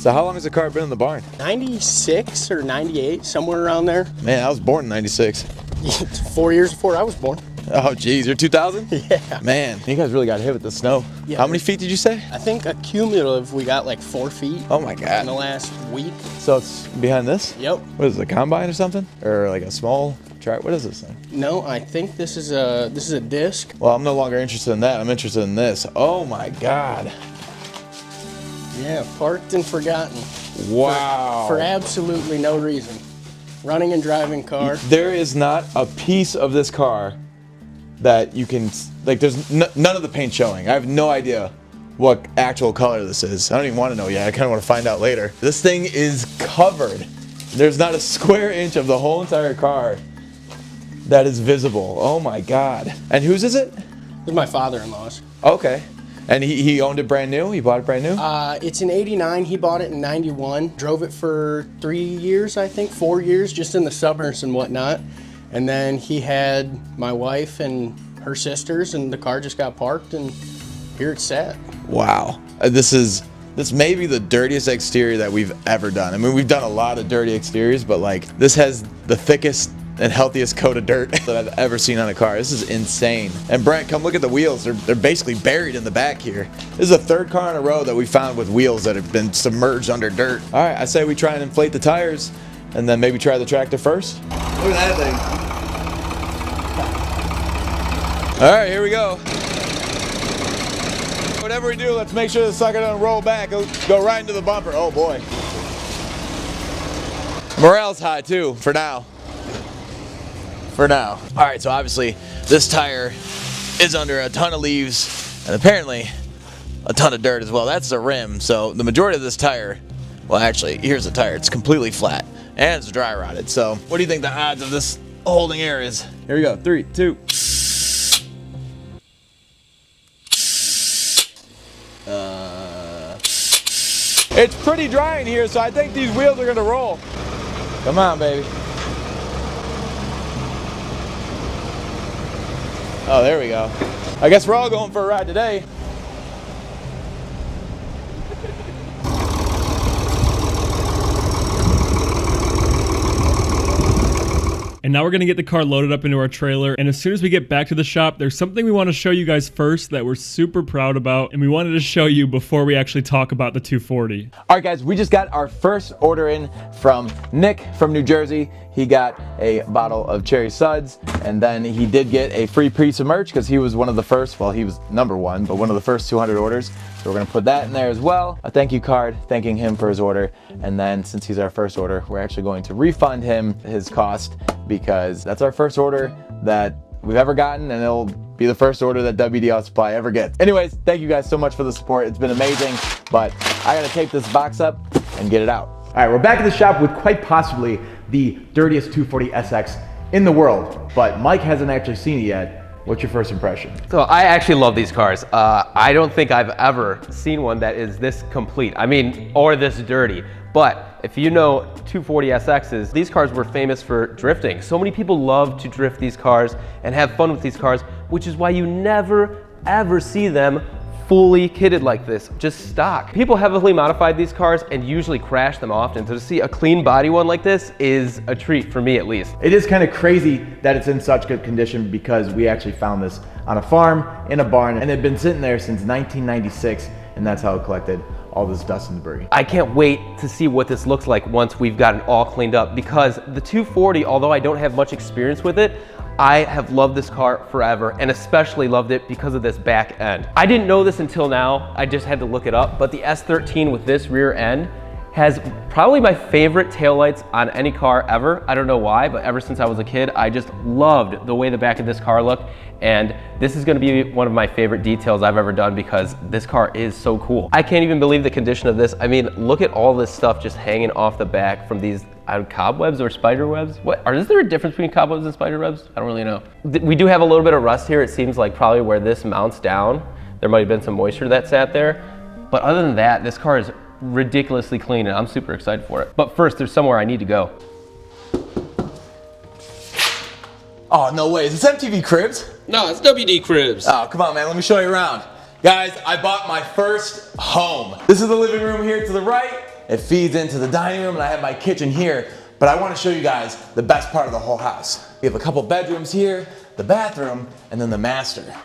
So how long has the car been in the barn? 96 or 98, somewhere around there. Man, I was born in 96. 4 years before I was born. Oh, geez, you're 2000? Yeah. Man, you guys really got hit with the snow. Yeah, how many feet did you say? I think a cumulative, we got like 4 feet. Oh my God. In the last week. So it's behind this? Yep. What is it, a combine or something? Or like a small track? What is this thing? No, I think this is a disc. Well, I'm no longer interested in that. I'm interested in this. Oh my God. Yeah, parked and forgotten. Wow. For absolutely no reason. Running and driving car. There is not a piece of this car that you can, like, there's none of the paint showing. I have no idea what actual color this is. I don't even want to know yet. I kind of want to find out later. This thing is covered. There's not a square inch of the whole entire car that is visible. Oh my God. And whose is it? It's my father-in-law's. Okay. And he owned it brand new? He bought it brand new? It's in 89. He bought it in 91. Drove it for 3 years, I think, 4 years, just in the suburbs and whatnot. And then he had my wife and her sisters, and the car just got parked, and here it's sat. Wow. This may be the dirtiest exterior that we've ever done. I mean, we've done a lot of dirty exteriors, but like this has the thickest and healthiest coat of dirt that I've ever seen on a car. This is insane. And Brent, come look at the wheels. They're basically buried in the back here. This is the third car in a row that we found with wheels that have been submerged under dirt. All right, I say we try and inflate the tires and then maybe try the tractor first. Look at that thing. All right, here we go. Whatever we do, let's make sure the sucker doesn't roll back. It'll go right into the bumper. Oh boy. Morale's high too, for now. For now. All right, so obviously this tire is under a ton of leaves and apparently a ton of dirt as well. That's the rim, so the majority of this tire, well actually, here's the tire. It's completely flat and it's dry rotted. So what do you think the odds of this holding air is? Here we go, 3, 2. It's pretty dry in here, so I think these wheels are gonna roll. Come on, baby. Oh, there we go. I guess we're all going for a ride today. And now we're gonna get the car loaded up into our trailer, and as soon as we get back to the shop, there's something we want to show you guys first that we're super proud about, and we wanted to show you before we actually talk about the 240. All right, guys, we just got our first order in from Nick from New Jersey. He got a bottle of cherry suds, and then he did get a free piece of merch because he was one of the first, well, he was number one, but one of the first 200 orders. So we're gonna put that in there as well. A thank you card thanking him for his order. And then since he's our first order, we're actually going to refund him his cost because that's our first order that we've ever gotten, and it'll be the first order that WD Auto Supply ever gets. Anyways, thank you guys so much for the support. It's been amazing, but I gotta tape this box up and get it out. All right, we're back at the shop with quite possibly the dirtiest 240SX in the world, but Mike hasn't actually seen it yet. What's your first impression? So I actually love these cars. I don't think I've ever seen one that is this complete. I mean, or this dirty. But if you know 240SXs, these cars were famous for drifting. So many people love to drift these cars and have fun with these cars, which is why you never, ever see them fully kitted like this, just stock. People heavily modified these cars and usually crash them often. So to see a clean body one like this is a treat for me, at least. It is kind of crazy that it's in such good condition because we actually found this on a farm in a barn and it had been sitting there since 1996, and that's how it collected all this dust and debris. I can't wait to see what this looks like once we've got it all cleaned up, because the 240, although I don't have much experience with it, I have loved this car forever, and especially loved it because of this back end. I didn't know this until now, I just had to look it up, but the S13 with this rear end has probably my favorite taillights on any car ever. I don't know why, but ever since I was a kid, I just loved the way the back of this car looked, and this is gonna be one of my favorite details I've ever done because this car is so cool. I can't even believe the condition of this. I mean, look at all this stuff just hanging off the back from these cobwebs or spider webs. Is there a difference between cobwebs and spider webs? I don't really know. We do have a little bit of rust here. It seems like probably where this mounts down, there might have been some moisture that sat there. But other than that, this car is ridiculously clean and I'm super excited for it. But first, there's somewhere I need to go. Oh, no way. Is this MTV Cribs? No, it's WD Cribs. Oh, come on, man. Let me show you around. Guys, I bought my first home. This is the living room here to the right, It feeds into the dining room and I have my kitchen here, but I want to show you guys the best part of the whole house. We have a couple bedrooms here, the bathroom, and then the master.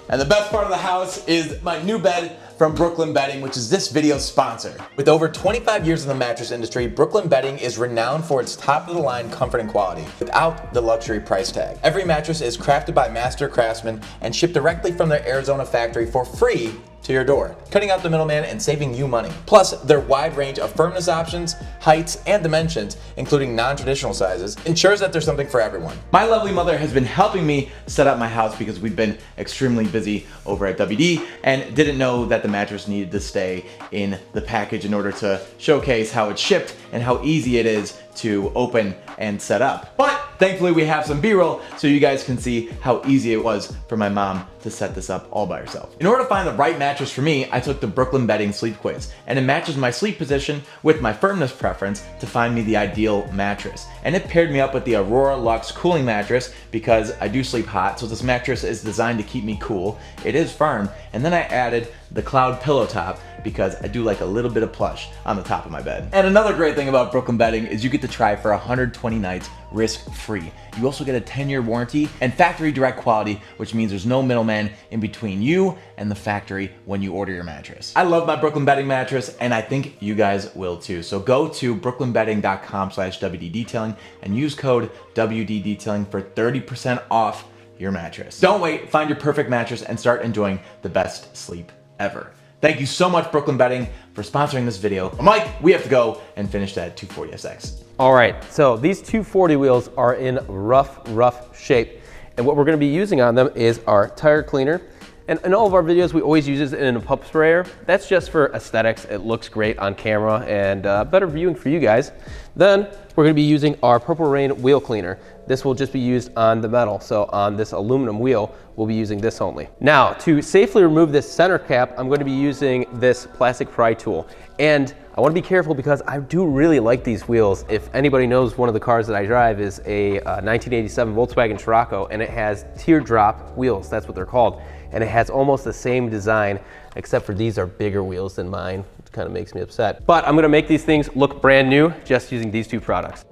And the best part of the house is my new bed from Brooklyn Bedding, which is this video's sponsor. With over 25 years in the mattress industry, Brooklyn Bedding is renowned for its top-of-the-line comfort and quality, without the luxury price tag. Every mattress is crafted by master craftsmen and shipped directly from their Arizona factory for free to your door, cutting out the middleman and saving you money. Plus, their wide range of firmness options, heights, and dimensions, including non-traditional sizes, ensures that there's something for everyone. My lovely mother has been helping me set up my house because we've been extremely busy over at WD and didn't know that the mattress needed to stay in the package in order to showcase how it's shipped and how easy it is to open and set up. But thankfully we have some B-roll so you guys can see how easy it was for my mom to set this up all by herself. In order to find the right mattress for me, I took the Brooklyn Bedding Sleep Quiz, and it matches my sleep position with my firmness preference to find me the ideal mattress. And it paired me up with the Aurora Luxe cooling mattress because I do sleep hot, so this mattress is designed to keep me cool. It is firm, and then I added the Cloud Pillow Top because I do like a little bit of plush on the top of my bed. And another great thing about Brooklyn Bedding is you get to try for 120 nights risk-free. You also get a 10-year warranty and factory direct quality, which means there's no middleman in between you and the factory when you order your mattress. I love my Brooklyn Bedding mattress, and I think you guys will too. So go to brooklynbedding.com/WD detailing and use code WD detailing for 30% off your mattress. Don't wait, find your perfect mattress and start enjoying the best sleep ever. Thank you so much, Brooklyn Bedding, for sponsoring this video. Mike, we have to go and finish that 240SX. All right, so these 240 wheels are in rough shape. And what we're gonna be using on them is our tire cleaner. And in all of our videos, we always use this in a pup sprayer. That's just for aesthetics. It looks great on camera and better viewing for you guys. Then we're gonna be using our Purple Rain wheel cleaner. This will just be used on the metal. So on this aluminum wheel, we'll be using this only. Now, to safely remove this center cap, I'm gonna be using this plastic pry tool. And I wanna be careful because I do really like these wheels. If anybody knows, one of the cars that I drive is a 1987 Volkswagen Scirocco, and it has teardrop wheels, that's what they're called. And it has almost the same design, except for these are bigger wheels than mine, which kind of makes me upset. But I'm gonna make these things look brand new just using these two products.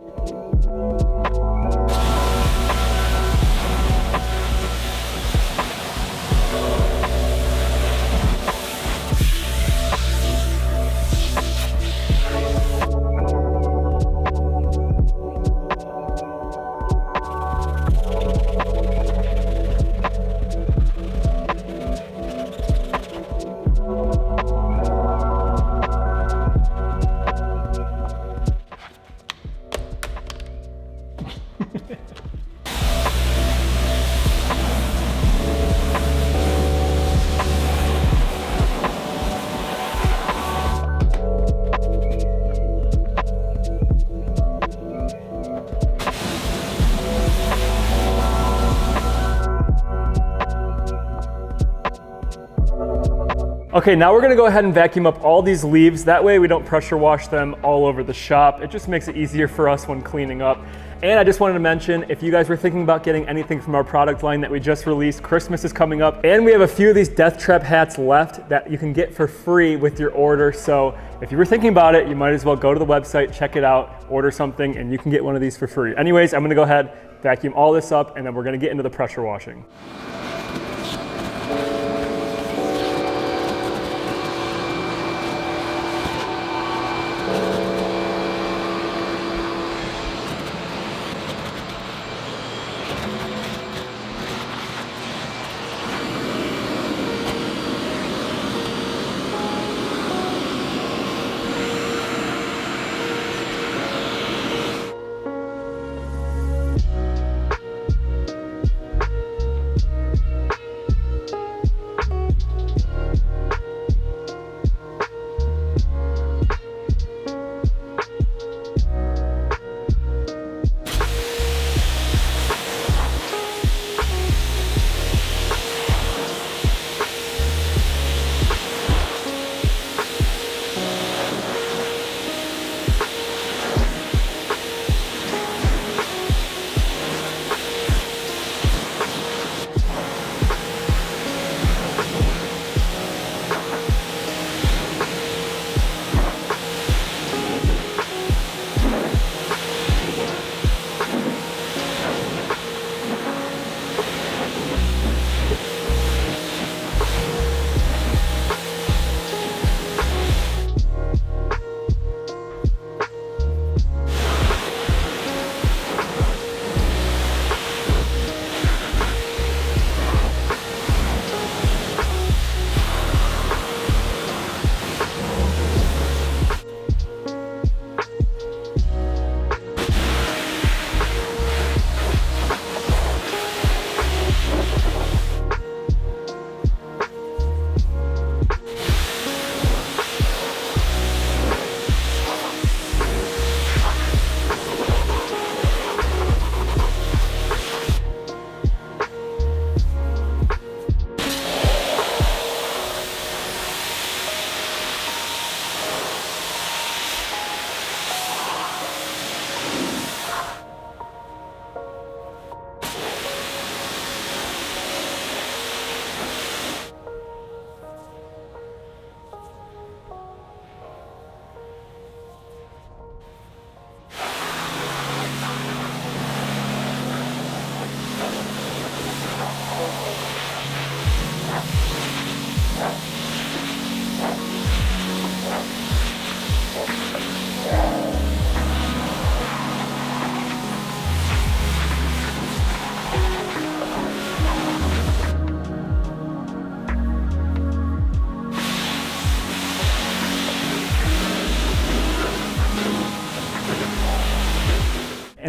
Okay, now we're gonna go ahead and vacuum up all these leaves. That way we don't pressure wash them all over the shop. It just makes it easier for us when cleaning up. And I just wanted to mention, if you guys were thinking about getting anything from our product line that we just released, Christmas is coming up, and we have a few of these Death Trap hats left that you can get for free with your order. So if you were thinking about it, you might as well go to the website, check it out, order something, and you can get one of these for free. Anyways, I'm gonna go ahead, vacuum all this up, and then we're gonna get into the pressure washing.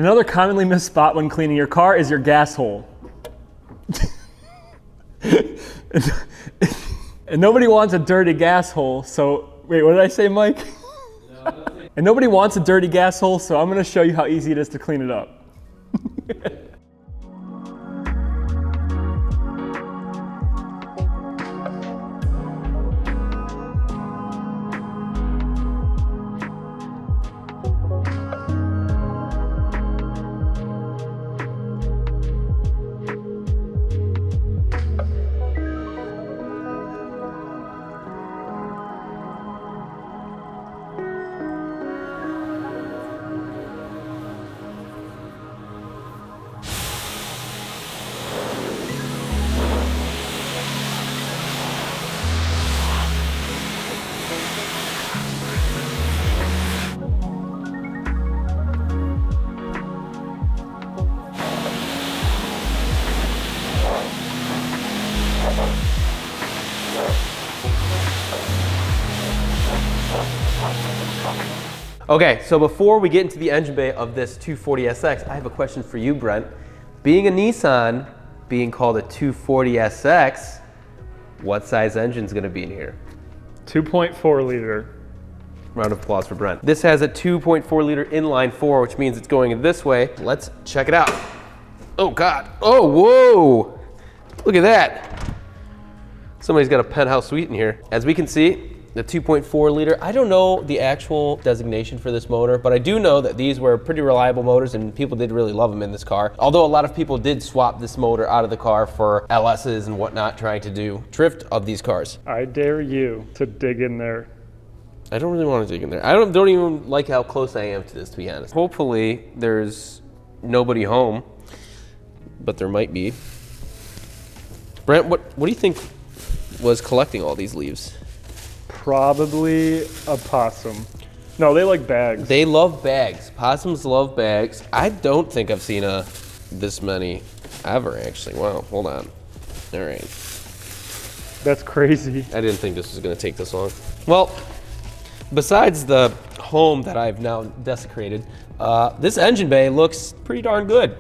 Another commonly missed spot when cleaning your car is your gas hole. And nobody wants a dirty gas hole, so, wait, what did I say, Mike? And nobody wants a dirty gas hole, so I'm gonna show you how easy it is to clean it up. Okay, so before we get into the engine bay of this 240SX, I have a question for you, Brent. Being a Nissan, being called a 240SX, what size engine is going to be in here? 2.4 liter. Round of applause for Brent. This has a 2.4 liter inline four, which means it's going this way. Let's check it out. Oh God, oh, whoa. Look at that. Somebody's got a penthouse suite in here. As we can see, the 2.4 liter, I don't know the actual designation for this motor, but I do know that these were pretty reliable motors and people did really love them in this car. Although a lot of people did swap this motor out of the car for LS's and whatnot, trying to do drift of these cars. I dare you to dig in there. I don't really want to dig in there. I don't even like how close I am to this, to be honest. Hopefully there's nobody home, but there might be. Brent, what do you think was collecting all these leaves? Probably a possum. No, they like bags. They love bags. Possums love bags. I don't think I've seen this many ever, actually. Wow, hold on. All right. That's crazy. I didn't think this was going to take this long. Well, besides the home that I've now desecrated, this engine bay looks pretty darn good.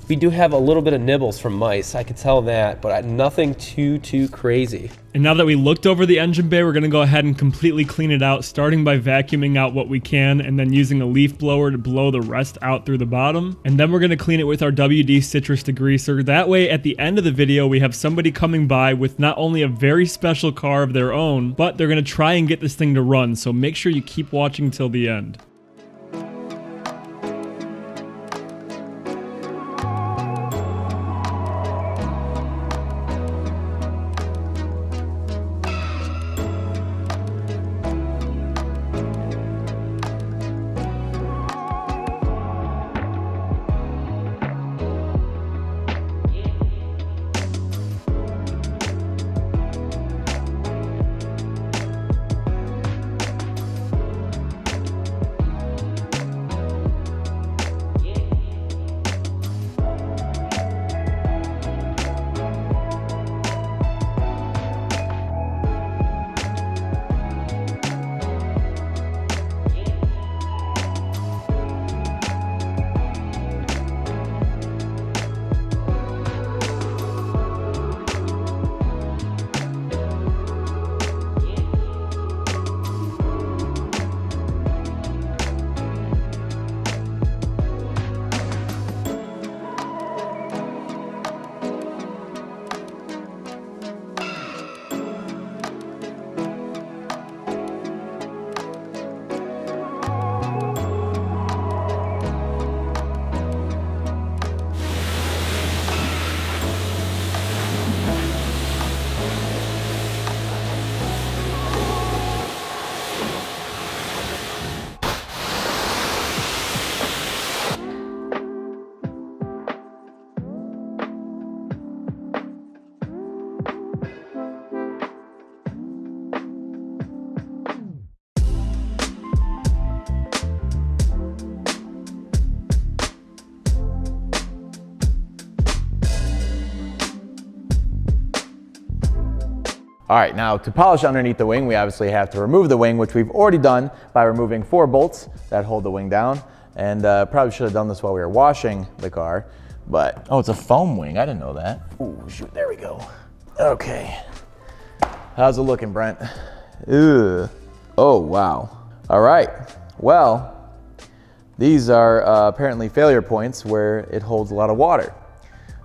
We do have a little bit of nibbles from mice, I can tell that, but nothing too crazy. And now that we looked over the engine bay, we're gonna go ahead and completely clean it out, starting by vacuuming out what we can and then using a leaf blower to blow the rest out through the bottom. And then we're gonna clean it with our WD citrus degreaser. That way, at the end of the video, we have somebody coming by with not only a very special car of their own, but they're gonna try and get this thing to run. So make sure you keep watching till the end. All right, now to polish underneath the wing, we obviously have to remove the wing, which we've already done by removing 4 bolts that hold the wing down. And probably should have done this while we were washing the car, but, oh, it's a foam wing. I didn't know that. Ooh, shoot, there we go. Okay. How's it looking, Brent? Ugh. Oh, wow. All right. Well, these are apparently failure points where it holds a lot of water.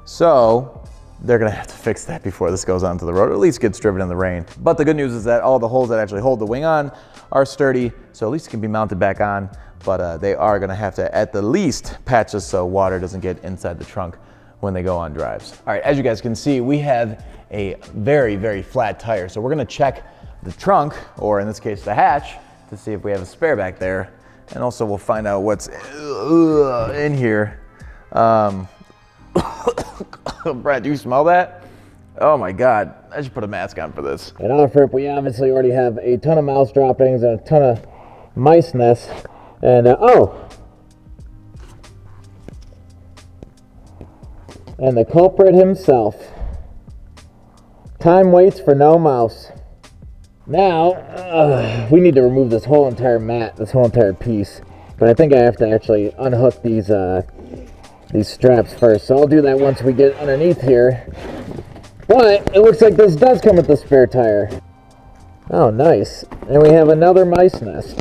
So they're gonna have to fix that before this goes onto the road, or at least gets driven in the rain. But the good news is that all the holes that actually hold the wing on are sturdy, so at least it can be mounted back on, but they are gonna have to at the least patch this so water doesn't get inside the trunk when they go on drives. All right, as you guys can see, we have a very, very flat tire. So we're gonna check the trunk, or in this case, the hatch, to see if we have a spare back there. And also we'll find out what's in here. Brad, do you smell that? Oh my God, I should put a mask on for this. And off rip, we obviously already have a ton of mouse droppings and a ton of mice nests. And and the culprit himself. Time waits for no mouse. Now, we need to remove this whole entire mat, this whole entire piece. But I think I have to actually unhook these straps first. So I'll do that once we get underneath here. But it looks like this does come with the spare tire. Oh, nice. And we have another mice nest.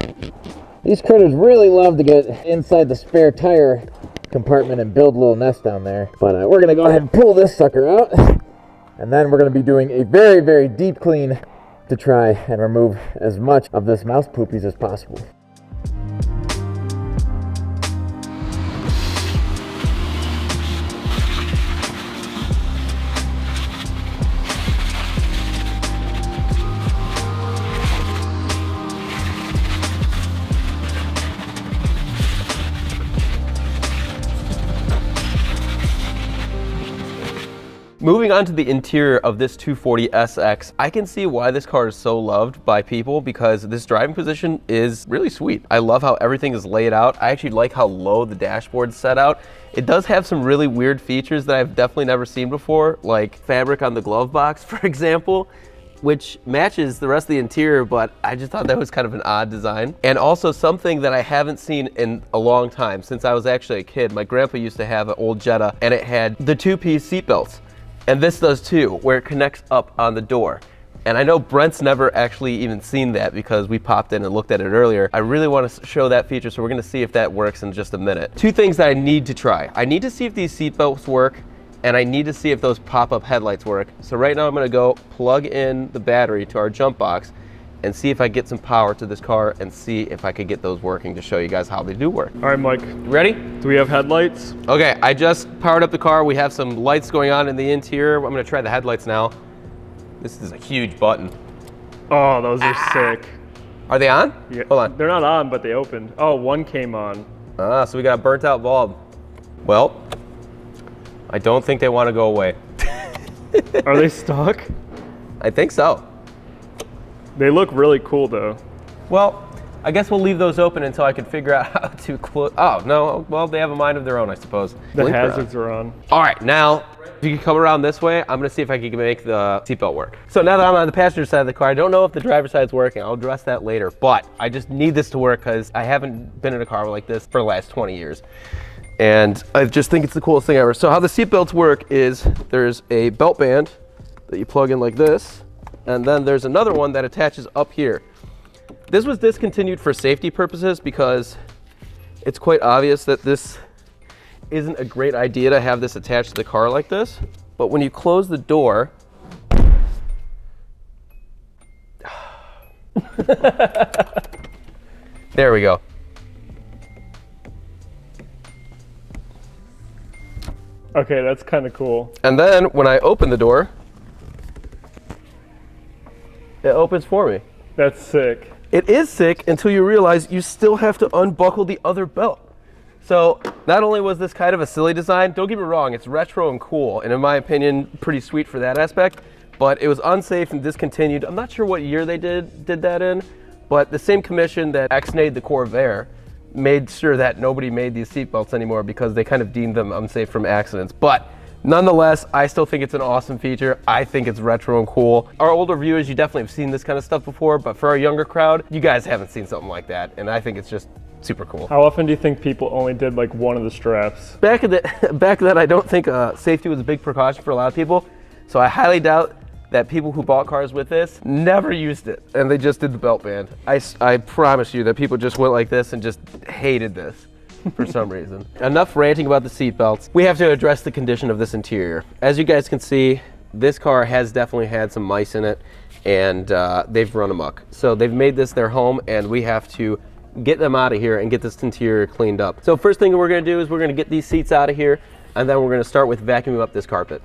These critters really love to get inside the spare tire compartment and build a little nest down there. But we're gonna go ahead and pull this sucker out. And then we're gonna be doing a very, very deep clean to try and remove as much of this mouse poopies as possible. Moving on to the interior of this 240SX, I can see why this car is so loved by people because this driving position is really sweet. I love how everything is laid out. I actually like how low the dashboard's set out. It does have some really weird features that I've definitely never seen before, like fabric on the glove box, for example, which matches the rest of the interior, but I just thought that was kind of an odd design. And also something that I haven't seen in a long time, since I was actually a kid. My grandpa used to have an old Jetta, and it had the two-piece seat belts. And this does too, where it connects up on the door. And I know Brent's never actually even seen that because we popped in and looked at it earlier. I really want to show that feature, so we're gonna see if that works in just a minute. Two things that I need to try. I need to see if these seat belts work, and I need to see if those pop-up headlights work. So right now I'm gonna go plug in the battery to our jump box and see if I get some power to this car and see if I could get those working to show you guys how they do work. All right, Mike. Ready? Do we have headlights? Okay, I just powered up the car. We have some lights going on in the interior. I'm gonna try the headlights now. This is a huge button. Oh, those are sick. Are they on? Yeah. Hold on. They're not on, but they opened. Oh, one came on. Ah, so we got a burnt out bulb. Well, I don't think they want to go away. Are they stuck? I think so. They look really cool though. Well, I guess we'll leave those open until I can figure out how to close. Oh, no. Well, they have a mind of their own, I suppose. The Blinker hazards are on. All right, now, if you can come around this way, I'm gonna see if I can make the seatbelt work. So now that I'm on the passenger side of the car, I don't know if the driver's side's working. I'll address that later, but I just need this to work because I haven't been in a car like this for the last 20 years. And I just think it's the coolest thing ever. So how the seatbelts work is there's a belt band that you plug in like this, and then there's another one that attaches up here. This was discontinued for safety purposes because it's quite obvious that this isn't a great idea to have this attached to the car like this. But when you close the door, there we go. Okay, that's kind of cool. And then when I open the door, it opens for me. That's sick. It is sick until you realize you still have to unbuckle the other belt. So not only was this kind of a silly design, don't get me wrong, it's retro and cool, and in my opinion, pretty sweet for that aspect, but it was unsafe and discontinued. I'm not sure what year they did that in, but the same commission that ex-nayed the Corvair made sure that nobody made these seatbelts anymore because they kind of deemed them unsafe from accidents. But nonetheless, I still think it's an awesome feature. I think it's retro and cool. Our older viewers, you definitely have seen this kind of stuff before, but for our younger crowd, you guys haven't seen something like that, and I think it's just super cool. How often do you think people only did like one of the straps? Back then, I don't think safety was a big precaution for a lot of people. So I highly doubt that people who bought cars with this never used it, and they just did the belt band. I promise you that people just went like this and just hated this for some reason. Enough ranting about the seat belts. We have to address the condition of this interior. As you guys can see, this car has definitely had some mice in it, and they've run amok. So they've made this their home, and we have to get them out of here and get this interior cleaned up. So first thing we're gonna do is we're gonna get these seats out of here, and then we're gonna start with vacuuming up this carpet.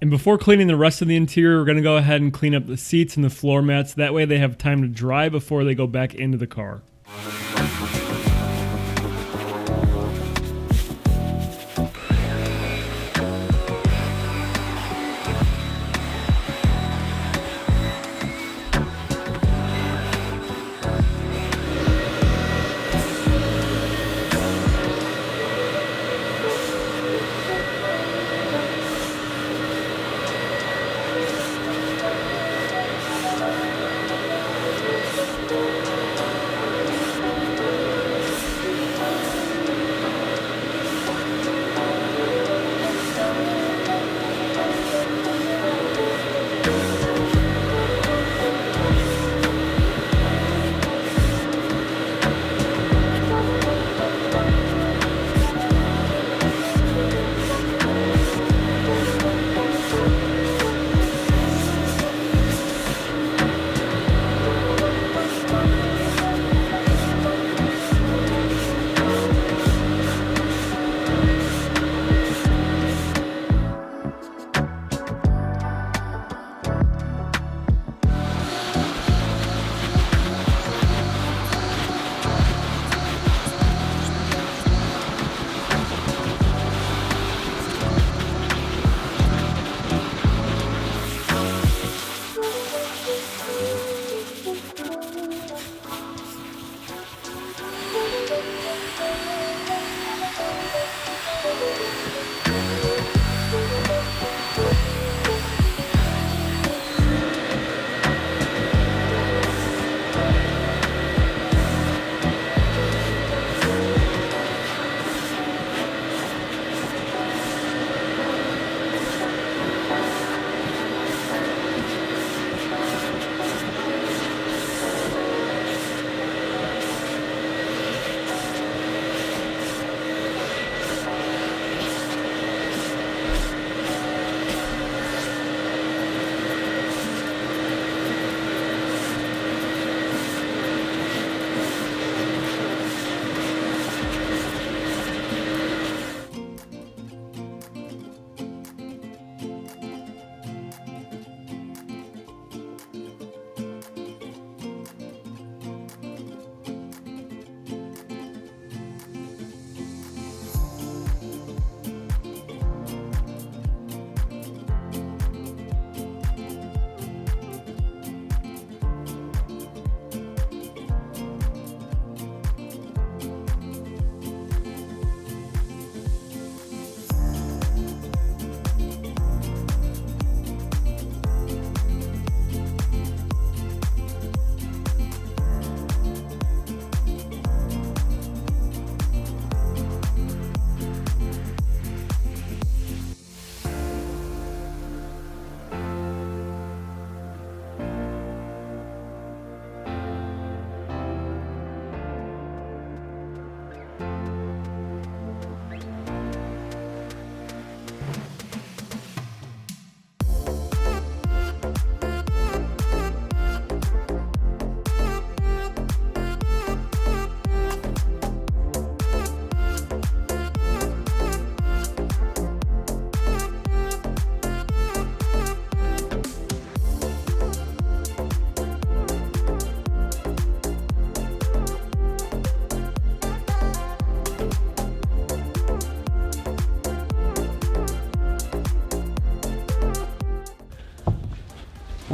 And before cleaning the rest of the interior, we're gonna go ahead and clean up the seats and the floor mats. That way they have time to dry before they go back into the car.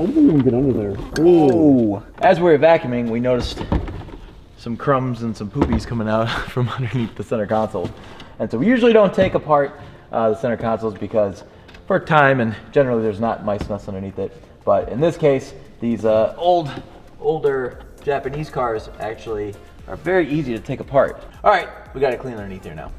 did they even get under there? Ooh. As we were vacuuming, we noticed some crumbs and some poopies coming out from underneath the center console. And so we usually don't take apart the center consoles because for time, and generally there's not mice nests underneath it. But in this case, these older Japanese cars actually are very easy to take apart. All right, we got to clean underneath here now.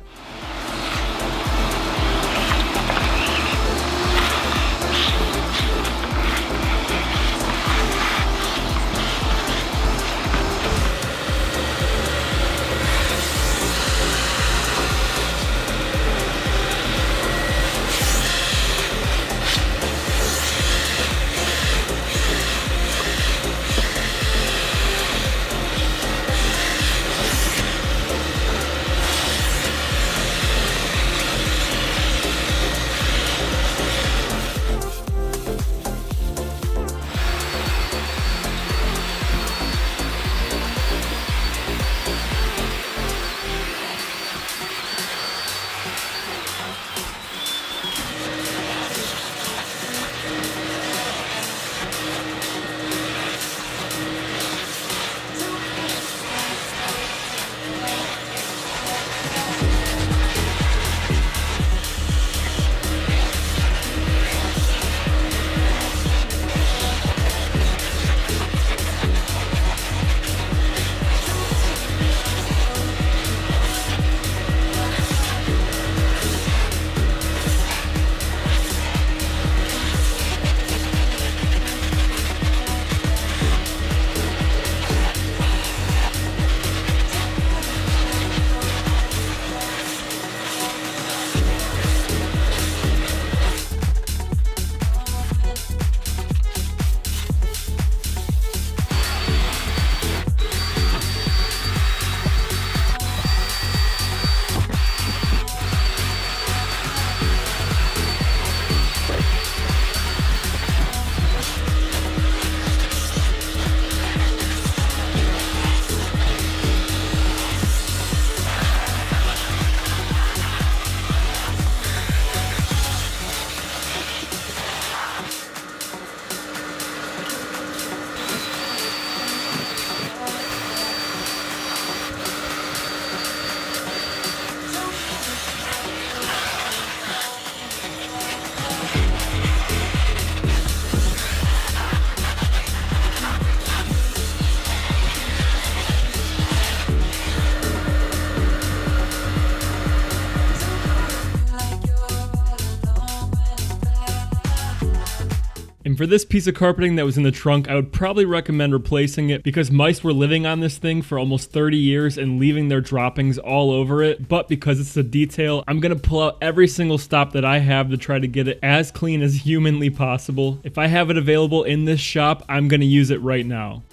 And for this piece of carpeting that was in the trunk, I would probably recommend replacing it because mice were living on this thing for almost 30 years and leaving their droppings all over it. But because it's a detail, I'm gonna pull out every single stop that I have to try to get it as clean as humanly possible. If I have it available in this shop, I'm gonna use it right now.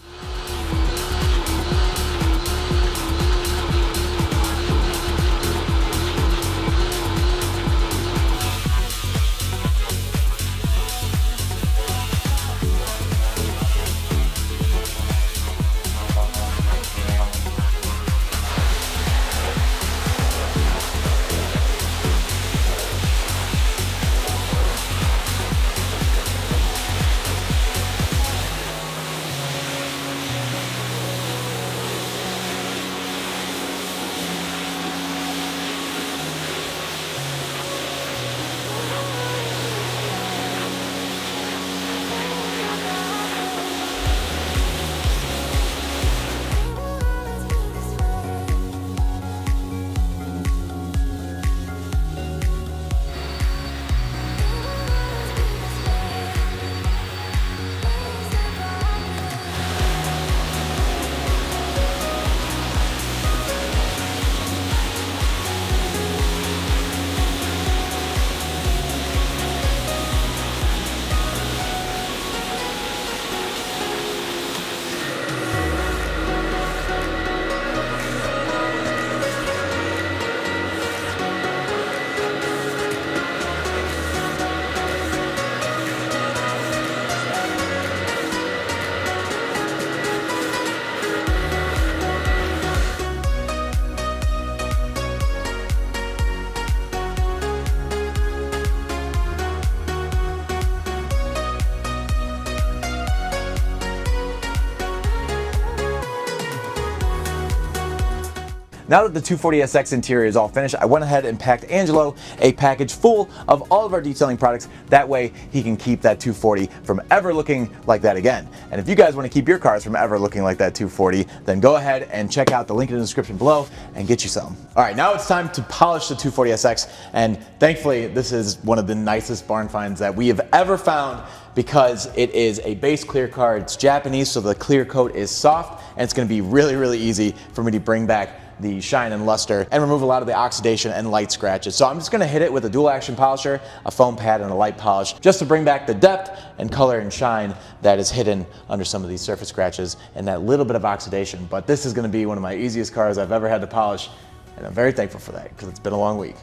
now that the 240SX interior is all finished, I went ahead and packed Angelo a package full of all of our detailing products. That way he can keep that 240 from ever looking like that again. And if you guys want to keep your cars from ever looking like that 240, then go ahead and check out the link in the description below and get you some. All right, now it's time to polish the 240SX, and thankfully this is one of the nicest barn finds that we have ever found, because it is a base clear car. It's Japanese, so the clear coat is soft, and it's going to be really, really easy for me to bring back the shine and luster and remove a lot of the oxidation and light scratches. So I'm just going to hit it with a dual action polisher, a foam pad, and a light polish, just to bring back the depth and color and shine that is hidden under some of these surface scratches and that little bit of oxidation. But this is going to be one of my easiest cars I've ever had to polish, and I'm very thankful for that because it's been a long week.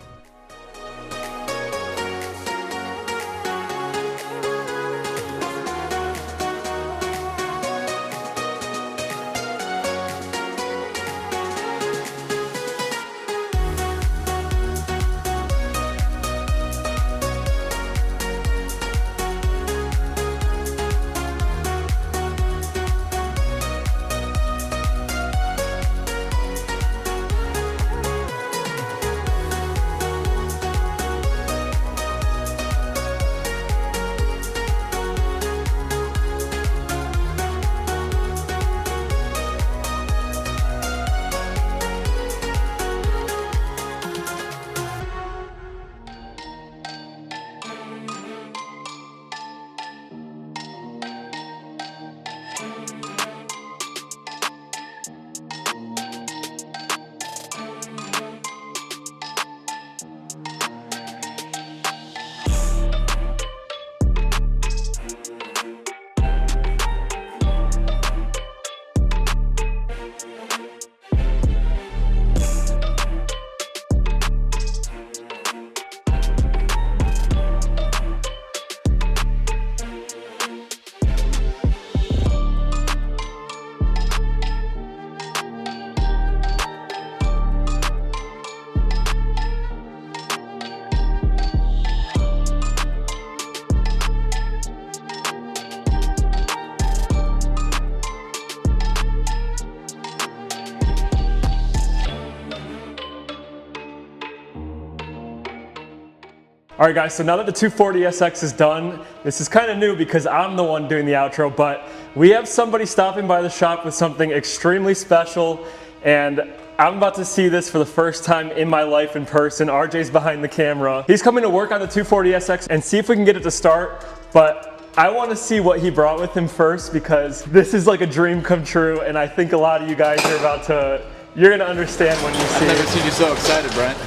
All right guys, so now that the 240SX is done, this is kind of new because I'm the one doing the outro, but we have somebody stopping by the shop with something extremely special, and I'm about to see this for the first time in my life in person. RJ's behind the camera. He's coming to work on the 240SX and see if we can get it to start, but I want to see what he brought with him first because this is like a dream come true, and I think a lot of you guys are you're gonna understand when you see it. I've never seen you so excited, Brent.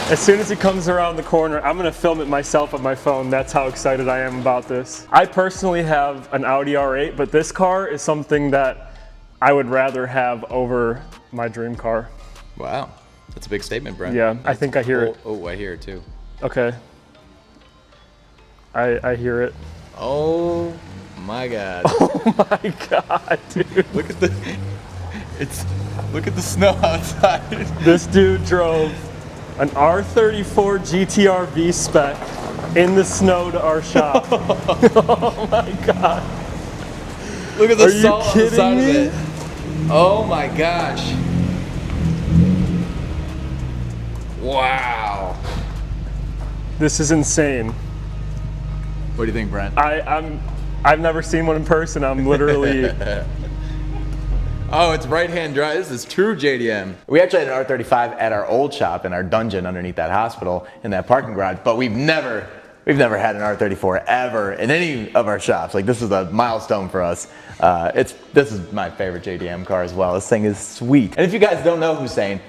As soon as he comes around the corner, I'm gonna film it myself on my phone. That's how excited I am about this. I personally have an Audi R8, but this car is something that I would rather have over my dream car. Wow, that's a big statement, Brent. Yeah, I think I hear it. Oh, I hear it too. Okay. I hear it. Oh my God. Oh my God, dude. Look at the snow outside. This dude drove an R34 GTR V-Spec in the snow to our shop. Oh my God. Look at the Are you salt on the kidding side me? of it. Oh my gosh. Wow. This is insane. What do you think, Brent? I've never seen one in person. I'm literally. Oh, it's right-hand drive. This is true JDM. We actually had an R35 at our old shop in our dungeon underneath that hospital in that parking garage, but we've never had an R34 ever in any of our shops. Like, this is a milestone for us. This is my favorite JDM car as well. This thing is sweet. And if you guys don't know Hussein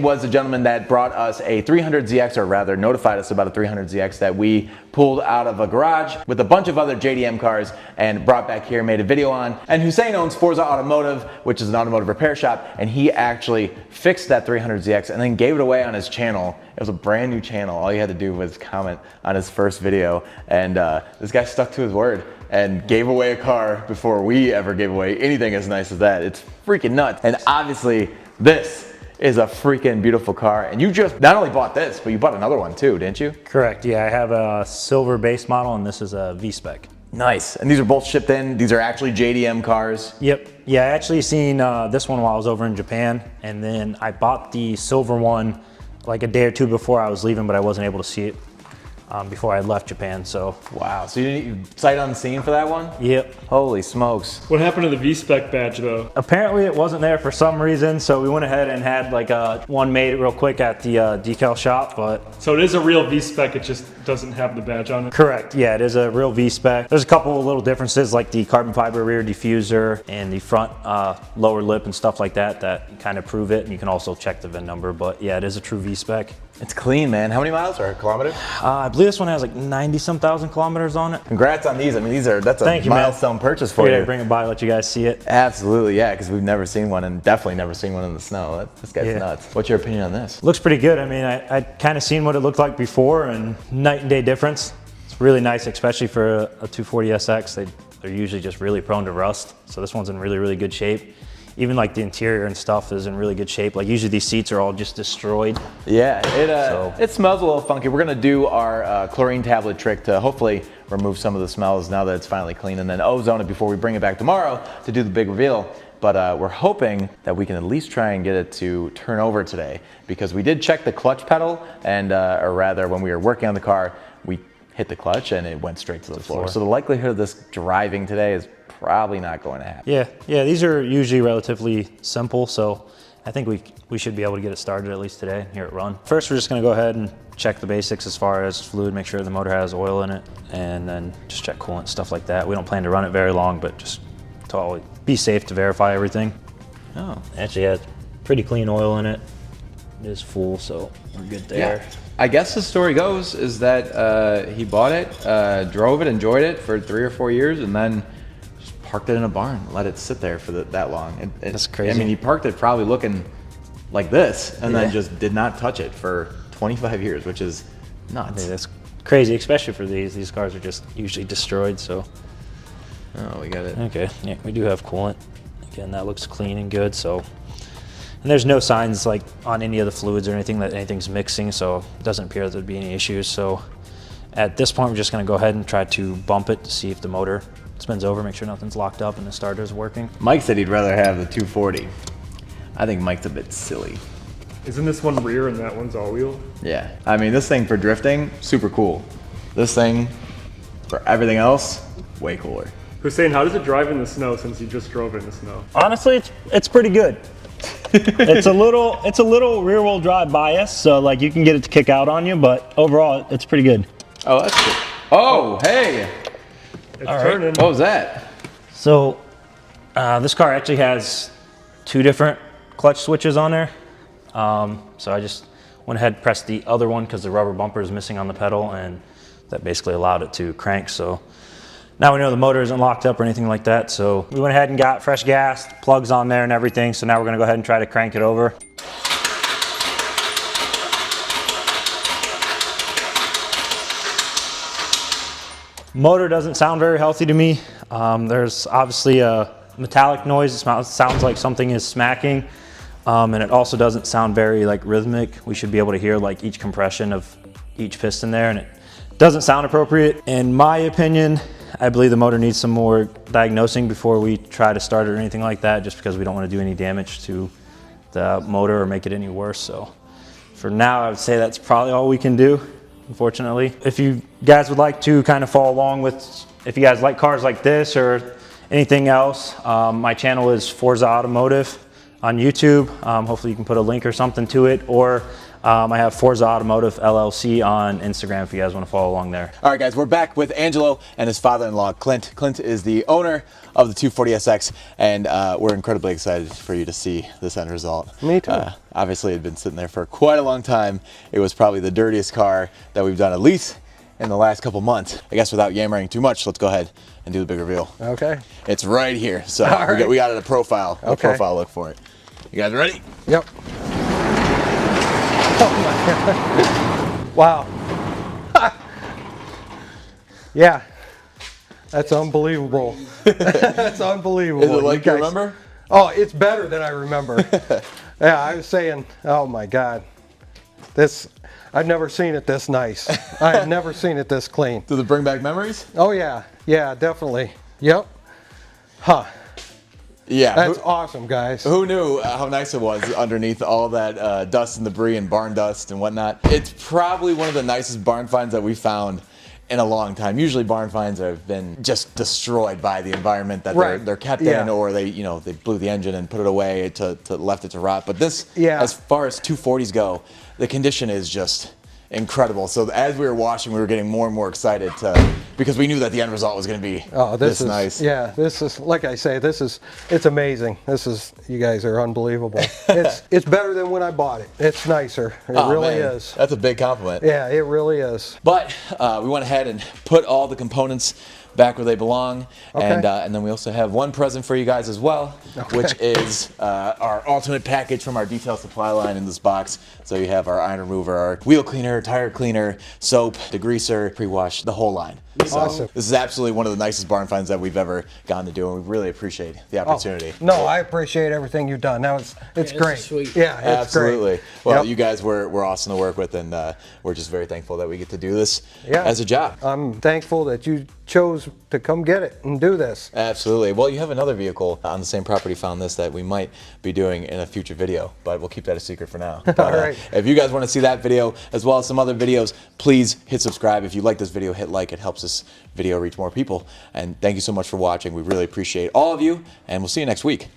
was the gentleman that brought us a 300ZX, or rather notified us about a 300ZX that we pulled out of a garage with a bunch of other JDM cars and brought back here, made a video on. And Hussein owns Forza Automotive, which is an automotive repair shop, and he actually fixed that 300ZX and then gave it away on his channel. It was a brand new channel. All you had to do was comment on his first video, and this guy stuck to his word and gave away a car before we ever gave away anything as nice as that. It's freaking nuts. And obviously, this is a freaking beautiful car. And you just not only bought this, but you bought another one too, didn't you? Correct, yeah, I have a silver base model and this is a V-Spec. Nice. And these are both shipped in. These are actually JDM cars. Yep. Yeah, I actually seen this one while I was over in Japan, and then I bought the silver one like a day or two before I was leaving, but I wasn't able to see it before I left Japan. So Wow. So you didn't sight unseen for that one? yep. Holy smokes. What happened to the V-Spec badge though? Apparently it wasn't there for some reason, so we went ahead and had like one made real quick at the decal shop, but So it is a real V-Spec, it just doesn't have the badge on it? correct. Yeah, it is a real V-Spec. There's a couple of little differences like the carbon fiber rear diffuser and the front lower lip and stuff like that kind of prove it, and you can also check the VIN number, but yeah, it is a true V-Spec. It's clean, man. How many miles or kilometers? I believe this one has like 90-some thousand kilometers on it. Congrats on these. I mean, that's a Thank you, man. milestone purchase for Yeah, you. bring it by, let you guys see it. Absolutely, yeah, because we've never seen one, and definitely never seen one in the snow. This guy's Yeah. nuts. What's your opinion on this? Looks pretty good. I mean, I kind of seen what it looked like before, and night and day difference. It's really nice, especially for a 240SX. They're usually just really prone to rust. So this one's in really, really good shape. Even like the interior and stuff is in really good shape. Like usually these seats are all just destroyed. Yeah, it smells a little funky. We're gonna do our chlorine tablet trick to hopefully remove some of the smells now that it's finally clean, and then ozone it before we bring it back tomorrow to do the big reveal. But we're hoping that we can at least try and get it to turn over today, because we did check the clutch pedal, and or rather when we were working on the car, we hit the clutch and it went straight to the floor. So the likelihood of this driving today is probably not going to happen. Yeah, these are usually relatively simple, so I think we should be able to get it started at least today and hear it run. First, we're just gonna go ahead and check the basics as far as fluid, make sure the motor has oil in it, and then just check coolant, stuff like that. We don't plan to run it very long, but just to always be safe to verify everything. Oh, Actually has pretty clean oil in it. It is full, so we're good there. yeah. I guess the story goes is that he bought it, drove it, enjoyed it for 3 or 4 years, and then just parked it in a barn, let it sit there for that long. That's crazy. I mean, he parked it probably looking like this, and Yeah. then just did not touch it for 25 years, which is nuts. Yeah, that's crazy, especially for these. These cars are just usually destroyed, so. Oh, we got it. Okay, yeah, we do have coolant. Again, that looks clean and good, so. And there's no signs like on any of the fluids or anything that anything's mixing, so it doesn't appear there'd be any issues. So at this point, we're just gonna go ahead and try to bump it to see if the motor spins over, make sure nothing's locked up and the starter's working. Mike said he'd rather have the 240. I think Mike's a bit silly. Isn't this one rear and that one's all-wheel? Yeah, I mean, this thing for drifting, super cool. This thing for everything else, way cooler. Hussein, how does it drive in the snow since you just drove in the snow? Honestly, it's pretty good. It's a little rear wheel drive bias, so like you can get it to kick out on you, but overall it's pretty good. Oh, that's cool. Oh, hey, It's turning. what was that? So this car actually has 2 different clutch switches on there. So I just went ahead and pressed the other one because the rubber bumper is missing on the pedal, and that basically allowed it to crank. So now we know the motor isn't locked up or anything like that. So we went ahead and got fresh gas, plugs on there and everything. So now we're gonna go ahead and try to crank it over. Motor doesn't sound very healthy to me. There's obviously a metallic noise. It sounds like something is smacking. And it also doesn't sound very like rhythmic. We should be able to hear like each compression of each piston there, and it doesn't sound appropriate. In my opinion, I believe the motor needs some more diagnosing before we try to start it or anything like that, just because we don't want to do any damage to the motor or make it any worse. So for now, I would say that's probably all we can do, unfortunately. If you guys would like to kind of follow along with, if you guys like cars like this or anything else, my channel is Forza Automotive on YouTube. Hopefully you can put a link or something to it, or I have Forza Automotive LLC on Instagram if you guys want to follow along there. All right, guys, we're back with Angelo and his father-in-law, Clint. Clint is the owner of the 240SX, and we're incredibly excited for you to see this end result. Me too. Obviously, it had been sitting there for quite a long time. It was probably the dirtiest car that we've done, at least in the last couple months. I guess without yammering too much, let's go ahead and do the big reveal. Okay. It's right here. So All right. we got it a profile. A Okay. profile look for it. You guys ready? Yep. Oh my God. Wow. Yeah. That's unbelievable. That's unbelievable. Is it like you guys- remember? Oh, it's better than I remember. Yeah, I was saying, oh my God. This, I've never seen it this nice. I have never seen it this clean. Does it bring back memories? Oh yeah, yeah, definitely. Yep. Huh. Yeah. That's awesome, guys. Who knew how nice it was underneath all that dust and debris and barn dust and whatnot? It's probably one of the nicest barn finds that we found in a long time. Usually barn finds have been just destroyed by the environment that they're kept in, or they blew the engine and put it away to left it to rot. But this, as far as 240s go, the condition is just incredible. So as we were watching, we were getting more and more excited because we knew that the end result was going to be this nice. Yeah, this is, like I say, it's amazing. You guys are unbelievable. It's better than when I bought it. It's nicer. It really is. That's a big compliment. Yeah, it really is. But we went ahead and put all the components back where they belong, and then we also have one present for you guys as well, which is our ultimate package from our detail supply line in this box. So you have our iron remover, our wheel cleaner, tire cleaner, soap, degreaser, pre-wash, the whole line. So awesome. This is absolutely one of the nicest barn finds that we've ever gotten to do, and we really appreciate the opportunity. No, I appreciate everything you've done. It's great. Sweet. Yeah, it's absolutely. Great. Well, you guys were awesome to work with, and we're just very thankful that we get to do this as a job. I'm thankful that you chose to come get it and do this. Absolutely. Well, you have another vehicle on the same property, found this, that we might be doing in a future video, but we'll keep that a secret for now. But, all right. If you guys want to see that video as well as some other videos, please hit subscribe. If you like this video, hit like. It helps this video reach more people. And thank you so much for watching. We really appreciate all of you, and we'll see you next week.